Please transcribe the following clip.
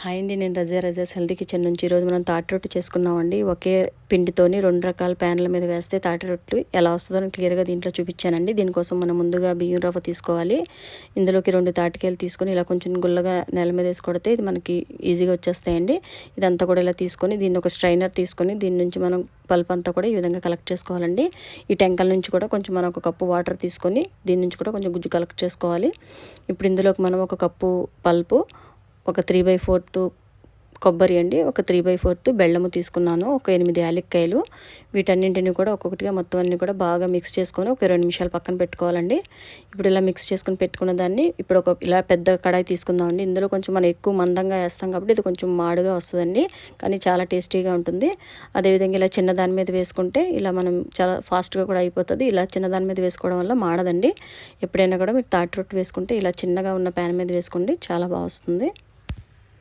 Hi అండి, నేను రజాస్ healthy kitchen నుంచి. ఈరోజు మనం తాటి రొట్టె చేసుకున్నామండి. ఒకే పిండితోని 2 రకాల ప్యాన్ల మీద వేస్తే తాటి రొట్టెలు ఎలా వస్తుందో క్లియర్గా దీంట్లో చూపించానండి. దీనికోసం మనం ముందుగా బియ్యం రవ్వ తీసుకోవాలి. ఇందులోకి 2 తాటికాయలు తీసుకొని ఇలా కొంచెం గుల్లగా నేల మీద వేసి కొడితే ఇది మనకి ఈజీగా వచ్చేస్తాయండి. ఇదంతా కూడా ఇలా తీసుకొని దీన్ని ఒక స్ట్రైనర్ తీసుకొని దీని నుంచి మనం పల్ప్ అంతా కూడా ఈ విధంగా కలెక్ట్ చేసుకోవాలండి. ఈ టెంకల నుంచి కూడా కొంచెం మనం ఒక కప్పు వాటర్ తీసుకొని దీని నుంచి కూడా కొంచెం గుజ్జు కలెక్ట్ చేసుకోవాలి. ఇప్పుడు ఇందులోకి మనం ఒక కప్పు పల్పు, ఒక 3/4 కొబ్బరి అండి, ఒక 3/4 బెల్లము తీసుకున్నాను, ఒక 8 యాలక్కాయలు. వీటన్నింటిని కూడా ఒక్కొక్కటిగా మొత్తం అన్ని కూడా బాగా మిక్స్ చేసుకొని ఒక 2 నిమిషాలు పక్కన పెట్టుకోవాలండి. ఇప్పుడు ఇలా మిక్స్ చేసుకొని పెట్టుకున్న దాన్ని ఇప్పుడు ఒక ఇలా పెద్ద కడాయి తీసుకుందామండి. ఇందులో కొంచెం మనం ఎక్కువ మందంగా వేస్తాం కాబట్టి ఇది కొంచెం మాడుగా వస్తుందండి, కానీ చాలా టేస్టీగా ఉంటుంది. అదేవిధంగా ఇలా చిన్న దాని మీద వేసుకుంటే ఇలా మనం చాలా ఫాస్ట్గా కూడా అయిపోతుంది. ఇలా చిన్న దాని మీద వేసుకోవడం వల్ల మాడదండి. ఎప్పుడైనా కూడా మీరు తాటి రొట్టె వేసుకుంటే ఇలా చిన్నగా ఉన్న ప్యాన్ మీద వేసుకోండి, చాలా బాగా వస్తుంది.